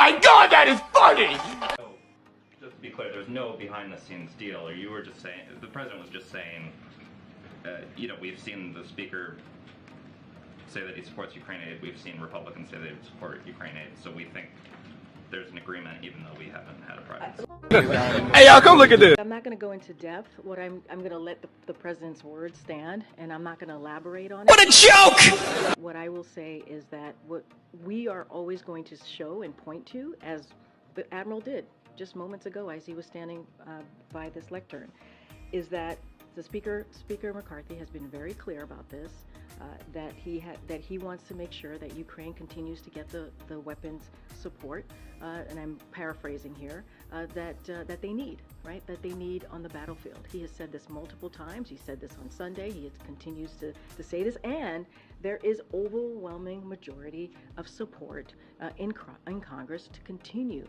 my God, that is funny! So, just to be clear, there's no behind-the-scenes deal, or you were just saying, the president was just saying, you know, we've seen the speaker say that he supports Ukraine aid, we've seen Republicans say they support Ukraine aid, so we think there's an agreement even though we haven't had a private. Hey, y'all, come look at this. I'm not going to go into depth. What I'm going to let the president's words stand, and I'm not going to elaborate on it. What a joke! What I will say is that what we are always going to show and point to, as the Admiral did just moments ago as he was standing by this lectern, is that the Speaker McCarthy has been very clear about this, that he wants to make sure that Ukraine continues to get the weapons support, and I'm paraphrasing here, that they need, right? That they need on the battlefield. He has said this multiple times. He said this on Sunday. He continues to say this, and there is overwhelming majority of support in Congress to continue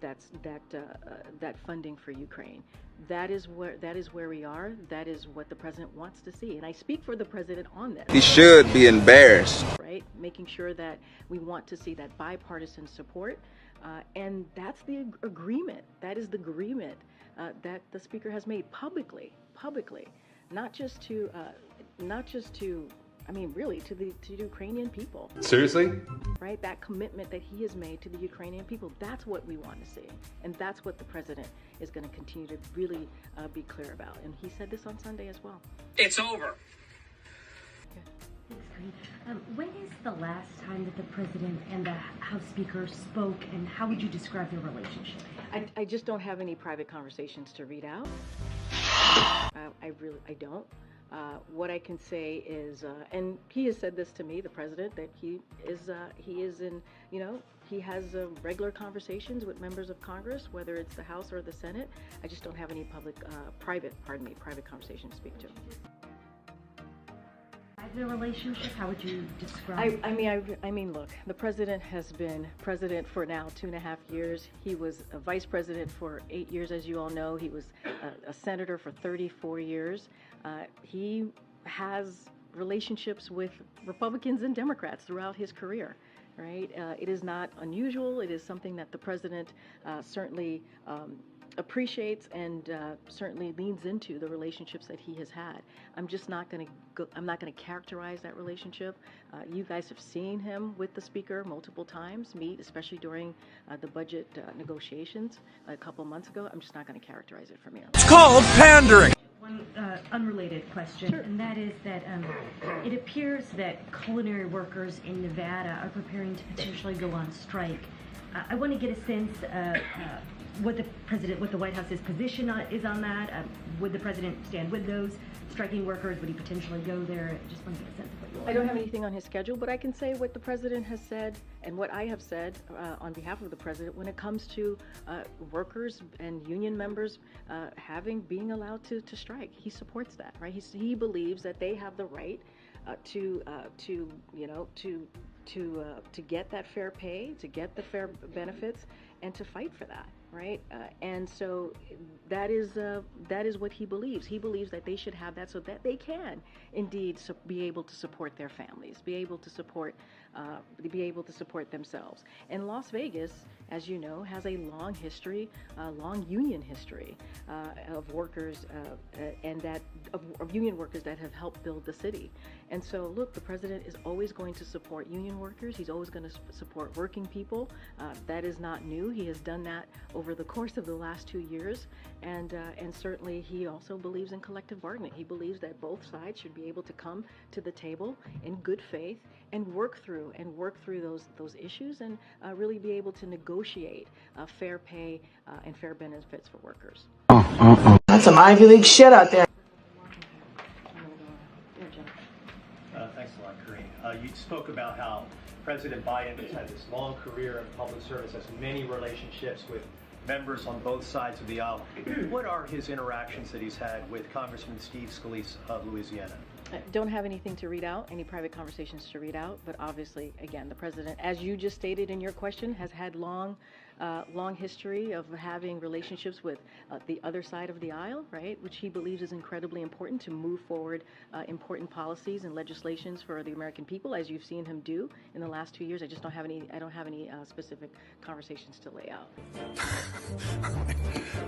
that funding for Ukraine. That is where we are. That is what the president wants to see, and I speak for the president on this. He should be embarrassed. Right, making sure that we want to see that bipartisan support, and that's the agreement. That is the agreement that the speaker has made publicly, not just to, I mean, really to the Ukrainian people. Seriously? Right, that commitment that he has made to the Ukrainian people, that's what we want to see. And that's what the president is going to continue to really be clear about. And he said this on Sunday as well. It's over. Thanks, Karine. When is the last time that the president and the House Speaker spoke, and how would you describe their relationship? I just don't have any private conversations to read out. I don't. What I can say is, and he has said this to me, the president, that he is in, you know, he has regular conversations with members of Congress, whether it's the House or the Senate. I just don't have any private conversations to speak to. The relationship, how would you describe it? I mean, look, the president has been president for now 2.5 years. He was a vice president for 8 years, as you all know. He was a senator for 34 years. He has relationships with Republicans and Democrats throughout his career, right? It is not unusual. It is something that the president certainly appreciates and certainly leans into the relationships that he has had. I'm just not going to I'm not going to characterize that relationship. You guys have seen him with the speaker multiple times meet, especially during the budget negotiations a couple months ago. I'm just not going to characterize it from here. It's called pandering. One unrelated question, Sure. and that is that it appears that culinary workers in Nevada are preparing to potentially go on strike. I want to get a sense what the White House's position is on that. Would the president stand with those striking workers? Would he potentially go there? I just want to get a sense of what you. I don't have anything on his schedule, but I can say what the president has said and what I have said on behalf of the president when it comes to workers and union members being allowed to strike. He supports that, right? He believes that they have the right to get that fair pay, to get the fair benefits, and to fight for that, right? And so that is what he believes. He believes that they should have that so that they can indeed be able to support their families, be able to support themselves. And Las Vegas, as you know, has a long history, long union history of workers of union workers that have helped build the city. And so, look, the president is always going to support union workers. He's always going to support working people. That is not new. He has done that over the course of the last 2 years, and certainly he also believes in collective bargaining. He believes that both sides should be able to come to the table in good faith and work through those issues and really be able to negotiate fair pay and fair benefits for workers. That's some Ivy League shit out there. Thanks a lot, Karine. You spoke about how President Biden has had this long career in public service, has many relationships with members on both sides of the aisle. What are his interactions that he's had with Congressman Steve Scalise of Louisiana? I don't have anything to read out, any private conversations to read out, but obviously, again, the president, as you just stated in your question, has had long history of having relationships with the other side of the aisle, right, which he believes is incredibly important to move forward important policies and legislations for the American people, as you've seen him do in the last 2 years. I don't have any specific conversations to lay out.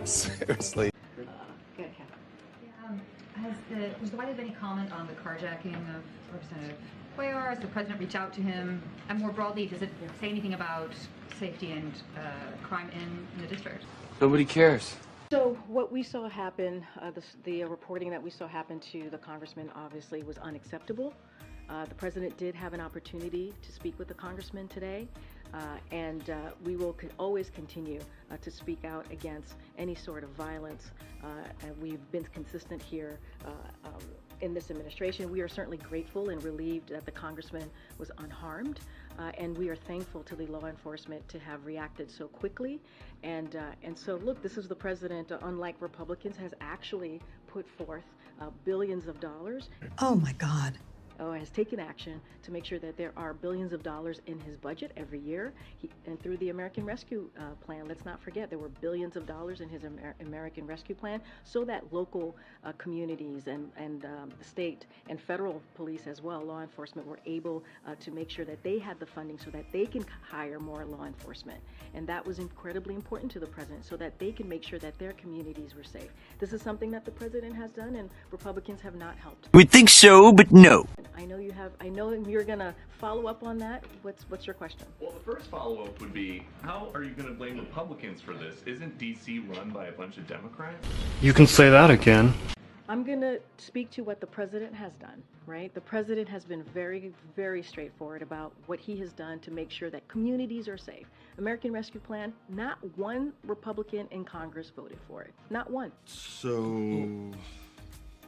Seriously. Go ahead, Kathy. Was the White House any comment on the carjacking of Representative Cuellar? Has the president reached out to him? And more broadly, does it say anything about safety and crime in the district? Nobody cares. So what we saw happen, the reporting that we saw happen to the congressman obviously was unacceptable. The president did have an opportunity to speak with the congressman today, and we will always continue to speak out against any sort of violence. And we've been consistent here in this administration. We are certainly grateful and relieved that the congressman was unharmed, and we are thankful to the law enforcement to have reacted so quickly. And so, look, this is the president, unlike Republicans, has actually put forth billions of dollars. Oh my God. Has taken action to make sure that there are billions of dollars in his budget every year. And through the American Rescue Plan, let's not forget, there were billions of dollars in his American Rescue Plan so that local communities and state and federal police as well, law enforcement, were able to make sure that they had the funding so that they can hire more law enforcement. And that was incredibly important to the president so that they can make sure that their communities were safe. This is something that the president has done and Republicans have not helped. We think so, but no. I know you have. I know you're gonna follow up on that. What's your question? Well, the first follow-up would be, how are you going to blame Republicans for this? Isn't D.C. run by a bunch of Democrats? You can say that again. I'm gonna speak to what the president has done, right? The president has been very, very straightforward about what he has done to make sure that communities are safe. American Rescue Plan, not one Republican in Congress voted for it. Not one. So...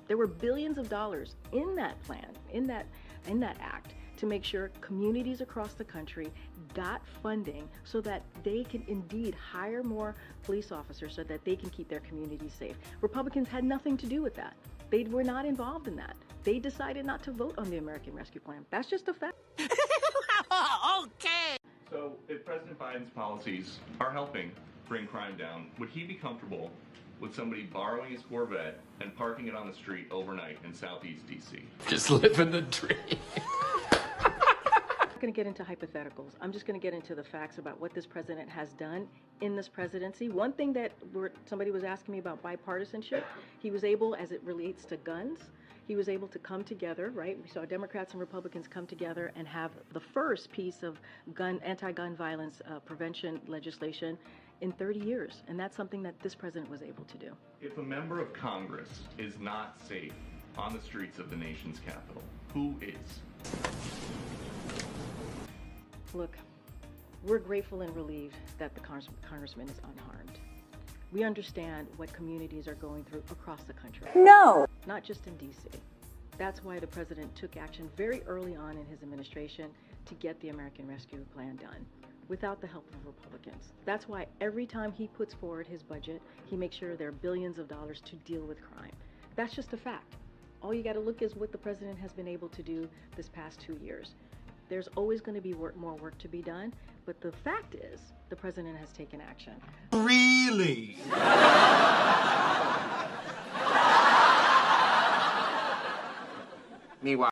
There were billions of dollars in that plan, in that act, to make sure communities across the country got funding so that they can indeed hire more police officers so that they can keep their communities safe. Republicans had nothing to do with that. They were not involved in that. They decided not to vote on the American Rescue Plan. That's just a fact. Okay. So, if President Biden's policies are helping bring crime down, would he be comfortable with somebody borrowing his Corvette and parking it on the street overnight in Southeast D.C.? Just living the dream. I'm not going to get into hypotheticals. I'm just going to get into the facts about what this president has done in this presidency. One thing that somebody was asking me about bipartisanship, he was able, as it relates to guns, he was able to come together, right? We saw Democrats and Republicans come together and have the first piece of anti-gun violence prevention legislation in 30 years, and that's something that this president was able to do. If a member of Congress is not safe on the streets of the nation's capital, who is? Look, we're grateful and relieved that the congressman is unharmed. We understand what communities are going through across the country. No. Not just in D.C. That's why the president took action very early on in his administration to get the American Rescue Plan done, without the help of Republicans. That's why every time he puts forward his budget, he makes sure there are billions of dollars to deal with crime. That's just a fact. All you got to look is what the president has been able to do this past 2 years. There's always going to be more work to be done, but the fact is the president has taken action. Really? Meanwhile.